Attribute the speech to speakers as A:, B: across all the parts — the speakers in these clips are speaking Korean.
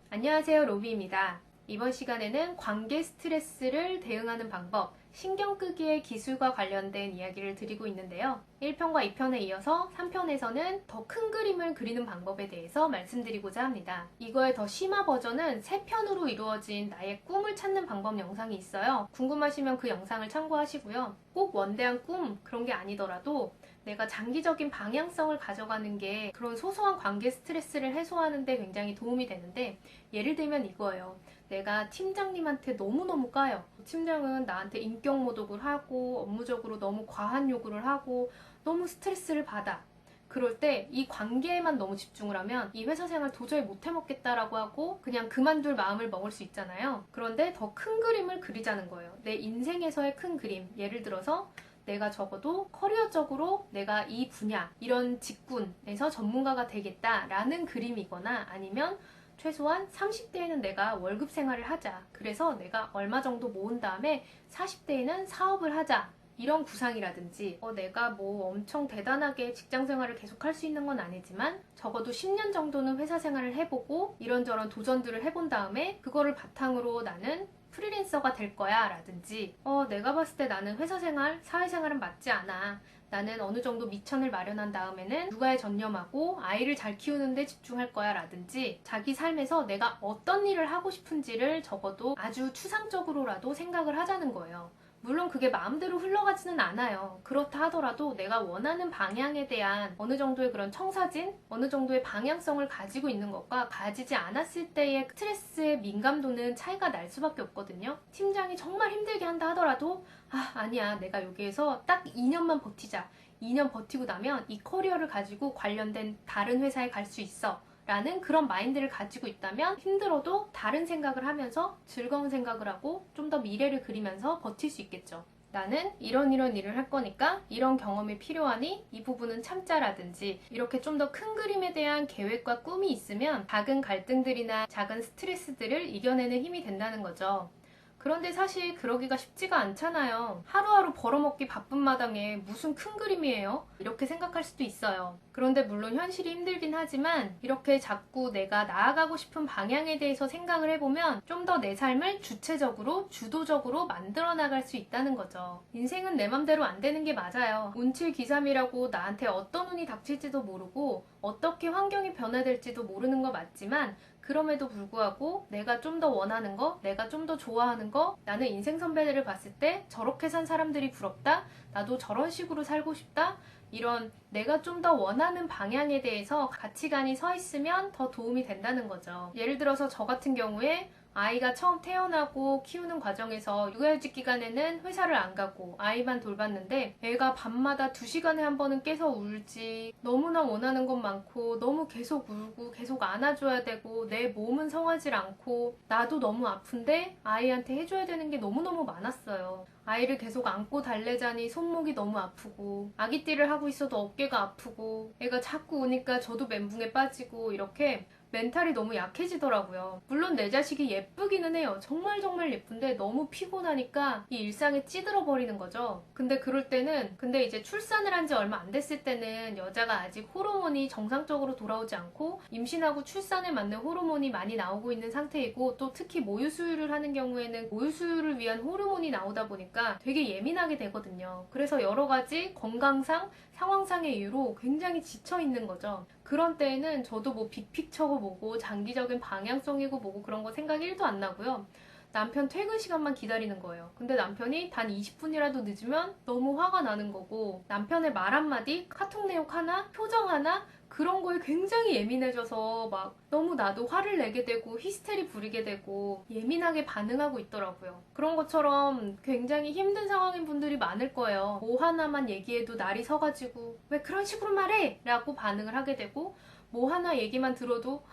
A: 안녕하세요, 로비입니다. 이번 시간에는 관계 스트레스를 대응하는 방법, 신경 끄기의 기술과 관련된 이야기를 드리고 있는데요. 1편과 2편에 이어서 3편에서는 더 큰 그림을 그리는 방법에 대해서 말씀드리고자 합니다. 이거의 더 심화 버전은 3편으로 이루어진 나의 꿈을 찾는 방법 영상이 있어요. 궁금하시면 그 영상을 참고하시고요. 꼭 원대한 꿈 그런 게 아니더라도 내가 장기적인 방향성을 가져가는 게 그런 소소한 관계 스트레스를 해소하는 데 굉장히 도움이 되는데, 예를 들면 이거예요. 내가 팀장님한테 너무너무 까요. 팀장은 나한테 인격 모독을 하고 업무적으로 너무 과한 요구를 하고 너무 스트레스를 받아. 그럴 때 이 관계에만 너무 집중을 하면 이 회사 생활 도저히 못 해먹겠다라고 하고 그냥 그만둘 마음을 먹을 수 있잖아요. 그런데 더 큰 그림을 그리자는 거예요. 내 인생에서의 큰 그림. 예를 들어서 내가 적어도 커리어적으로 내가 이 분야, 이런 직군에서 전문가가 되겠다라는 그림이거나, 아니면 최소한 30대에는 내가 월급 생활을 하자. 그래서 내가 얼마 정도 모은 다음에 40대에는 사업을 하자. 이런 구상이라든지, 내가 뭐 엄청 대단하게 직장 생활을 계속 할 수 있는 건 아니지만 적어도 10년 정도는 회사 생활을 해보고 이런저런 도전들을 해본 다음에 그거를 바탕으로 나는 프리랜서가 될 거야 라든지, 내가 봤을 때 나는 회사 생활, 사회 생활은 맞지 않아. 나는 어느 정도 미천을 마련한 다음에는 육아에 전념하고 아이를 잘 키우는 데 집중할 거야 라든지, 자기 삶에서 내가 어떤 일을 하고 싶은지를 적어도 아주 추상적으로라도 생각을 하자는 거예요. 물론 그게 마음대로 흘러가지는 않아요. 그렇다 하더라도 내가 원하는 방향에 대한 어느 정도의 그런 청사진, 어느 정도의 방향성을 가지고 있는 것과 가지지 않았을 때의 스트레스의 민감도는 차이가 날 수밖에 없거든요. 팀장이 정말 힘들게 한다 하더라도 아니야, 내가 여기에서 딱 2년만 버티자. 2년 버티고 나면 이 커리어를 가지고 관련된 다른 회사에 갈 수 있어 라는 그런 마인드를 가지고 있다면 힘들어도 다른 생각을 하면서 즐거운 생각을 하고 좀 더 미래를 그리면서 버틸 수 있겠죠. 나는 이런 일을 할 거니까 이런 경험이 필요하니 이 부분은 참자라든지, 이렇게 좀 더 큰 그림에 대한 계획과 꿈이 있으면 작은 갈등들이나 작은 스트레스들을 이겨내는 힘이 된다는 거죠. 그런데 사실 그러기가 쉽지가 않잖아요. 하루하루 벌어먹기 바쁜 마당에 무슨 큰 그림이에요? 이렇게 생각할 수도 있어요. 그런데 물론 현실이 힘들긴 하지만 이렇게 자꾸 내가 나아가고 싶은 방향에 대해서 생각을 해보면 좀 더 내 삶을 주체적으로, 주도적으로 만들어 나갈 수 있다는 거죠. 인생은 내 맘대로 안 되는 게 맞아요. 운칠기삼이라고 나한테 어떤 운이 닥칠지도 모르고 어떻게 환경이 변화될지도 모르는 거 맞지만, 그럼에도 불구하고 내가 좀 더 원하는 거, 내가 좀 더 좋아하는 거, 나는 인생 선배들을 봤을 때 저렇게 산 사람들이 부럽다, 나도 저런 식으로 살고 싶다, 이런 내가 좀 더 원하는 방향에 대해서 가치관이 서 있으면 더 도움이 된다는 거죠. 예를 들어서 저 같은 경우에 아이가 처음 태어나고 키우는 과정에서 육아휴직 기간에는 회사를 안 가고 아이만 돌봤는데, 애가 밤마다 2시간에 한 번은 깨서 울지, 너무나 원하는 것 많고 너무 계속 울고 계속 안아줘야 되고 내 몸은 성하질 않고 나도 너무 아픈데 아이한테 해줘야 되는 게 너무너무 많았어요. 아이를 계속 안고 달래자니 손목이 너무 아프고, 아기띠를 하고 있어도 어깨가 아프고, 애가 자꾸 우니까 저도 멘붕에 빠지고, 이렇게 멘탈이 너무 약해지더라고요. 물론 내 자식이 예쁘기는 해요. 정말 정말 예쁜데 너무 피곤하니까 이 일상에 찌들어 버리는 거죠. 근데 그럴 때는, 근데 이제 출산을 한 지 얼마 안 됐을 때는 여자가 아직 호르몬이 정상적으로 돌아오지 않고 임신하고 출산에 맞는 호르몬이 많이 나오고 있는 상태이고, 또 특히 모유 수유를 하는 경우에는 모유 수유를 위한 호르몬이 나오다 보니까 되게 예민하게 되거든요. 그래서 여러 가지 건강상, 상황상의 이유로 굉장히 지쳐 있는 거죠. 그런 때에는 저도 뭐 빅픽처고 뭐고 장기적인 방향성이고 뭐고 그런 거 생각 1도 안 나고요. 남편 퇴근 시간만 기다리는 거예요. 근데 남편이 단 20분이라도 늦으면 너무 화가 나는 거고, 남편의 말 한마디, 카톡 내용 하나, 표정 하나, 그런 거에 굉장히 예민해져서 막 너무 나도 화를 내게 되고 히스테리 부리게 되고 예민하게 반응하고 있더라고요. 그런 것처럼 굉장히 힘든 상황인 분들이 많을 거예요. 뭐 하나만 얘기해도 날이 서가지고 왜 그런 식으로 말해? 라고 반응을 하게 되고, 뭐 하나 얘기만 들어도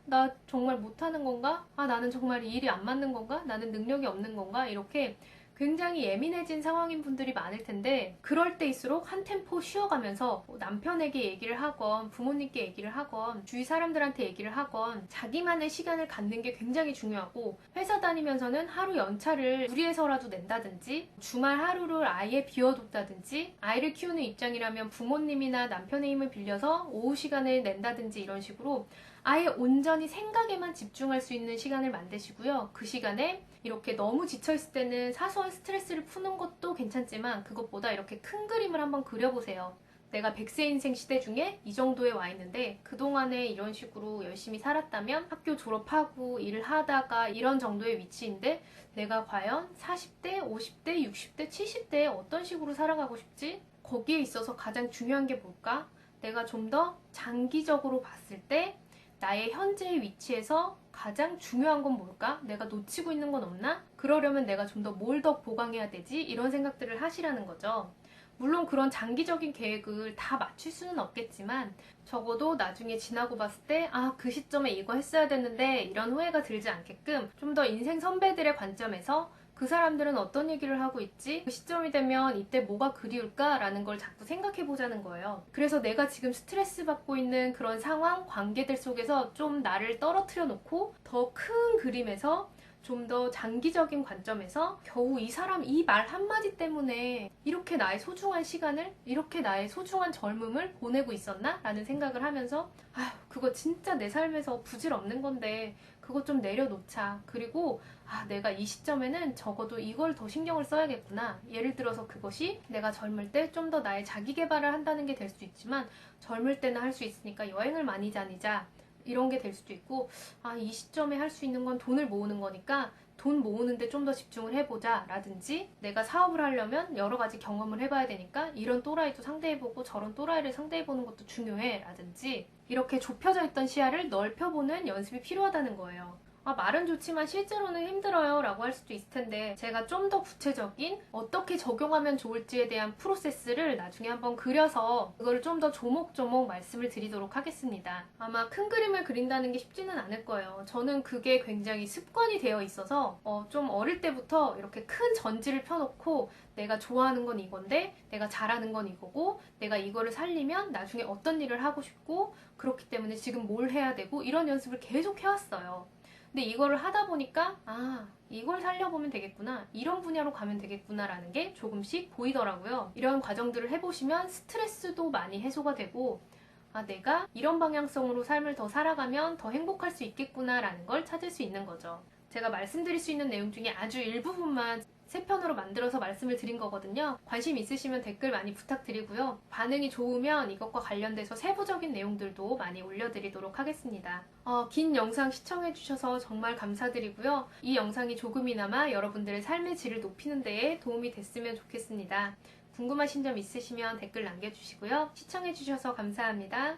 A: 나 정말 못하는 건가? 나는 정말 이 일이 안 맞는 건가? 나는 능력이 없는 건가? 이렇게 굉장히 예민해진 상황인 분들이 많을 텐데 그럴 때일수록 한 템포 쉬어가면서 남편에게 얘기를 하건 부모님께 얘기를 하건 주위 사람들한테 얘기를 하건 자기만의 시간을 갖는 게 굉장히 중요하고 회사 다니면서는 하루 연차를 무리해서라도 낸다든지 주말 하루를 아예 비워뒀다든지 아이를 키우는 입장이라면 부모님이나 남편의 힘을 빌려서 오후 시간을 낸다든지 이런 식으로 아예 온전히 생각에만 집중할 수 있는 시간을 만드시고요. 그 시간에 이렇게 너무 지쳐있을 때는 사소한 스트레스를 푸는 것도 괜찮지만 그것보다 이렇게 큰 그림을 한번 그려보세요. 내가 100세 인생 시대 중에 이 정도에 와 있는데 그동안에 이런 식으로 열심히 살았다면 학교 졸업하고 일을 하다가 이런 정도의 위치인데 내가 과연 40대, 50대, 60대, 70대에 어떤 식으로 살아가고 싶지? 거기에 있어서 가장 중요한 게 뭘까? 내가 좀 더 장기적으로 봤을 때 나의 현재의 위치에서 가장 중요한 건 뭘까? 내가 놓치고 있는 건 없나? 그러려면 내가 좀 더 뭘 더 보강해야 되지? 이런 생각들을 하시라는 거죠. 물론 그런 장기적인 계획을 다 맞출 수는 없겠지만 적어도 나중에 지나고 봤을 때 그 시점에 이거 했어야 됐는데 이런 후회가 들지 않게끔 좀 더 인생 선배들의 관점에서 그 사람들은 어떤 얘기를 하고 있지? 그 시점이 되면 이때 뭐가 그리울까? 라는 걸 자꾸 생각해 보자는 거예요. 그래서 내가 지금 스트레스 받고 있는 그런 상황, 관계들 속에서 좀 나를 떨어뜨려 놓고 더 큰 그림에서 좀 더 장기적인 관점에서 겨우 이 사람 이 말 한마디 때문에 이렇게 나의 소중한 시간을, 이렇게 나의 소중한 젊음을 보내고 있었나? 라는 생각을 하면서 그거 진짜 내 삶에서 부질없는 건데 그거 좀 내려놓자. 그리고 내가 이 시점에는 적어도 이걸 더 신경을 써야겠구나. 예를 들어서 그것이 내가 젊을 때 좀 더 나의 자기 개발을 한다는 게 될 수 있지만 젊을 때는 할 수 있으니까 여행을 많이 다니자. 이런 게 될 수도 있고 이 시점에 할 수 있는 건 돈을 모으는 거니까 돈 모으는데 좀 더 집중을 해보자 라든지 내가 사업을 하려면 여러 가지 경험을 해봐야 되니까 이런 또라이도 상대해보고 저런 또라이를 상대해보는 것도 중요해 라든지 이렇게 좁혀져 있던 시야를 넓혀보는 연습이 필요하다는 거예요. 말은 좋지만 실제로는 힘들어요 라고 할 수도 있을 텐데 제가 좀 더 구체적인 어떻게 적용하면 좋을지에 대한 프로세스를 나중에 한번 그려서 그걸 좀 더 조목조목 말씀을 드리도록 하겠습니다. 아마 큰 그림을 그린다는 게 쉽지는 않을 거예요. 저는 그게 굉장히 습관이 되어 있어서 좀 어릴 때부터 이렇게 큰 전지를 펴놓고 내가 좋아하는 건 이건데 내가 잘하는 건 이거고 내가 이거를 살리면 나중에 어떤 일을 하고 싶고 그렇기 때문에 지금 뭘 해야 되고 이런 연습을 계속 해왔어요. 근데 이거를 하다 보니까 이걸 살려보면 되겠구나, 이런 분야로 가면 되겠구나 라는 게 조금씩 보이더라고요. 이런 과정들을 해보시면 스트레스도 많이 해소가 되고 내가 이런 방향성으로 삶을 더 살아가면 더 행복할 수 있겠구나 라는 걸 찾을 수 있는 거죠. 제가 말씀드릴 수 있는 내용 중에 아주 일부분만 3편으로 만들어서 말씀을 드린 거거든요. 관심 있으시면 댓글 많이 부탁드리고요. 반응이 좋으면 이것과 관련돼서 세부적인 내용들도 많이 올려드리도록 하겠습니다. 긴 영상 시청해주셔서 정말 감사드리고요. 이 영상이 조금이나마 여러분들의 삶의 질을 높이는 데에 도움이 됐으면 좋겠습니다. 궁금하신 점 있으시면 댓글 남겨주시고요. 시청해주셔서 감사합니다.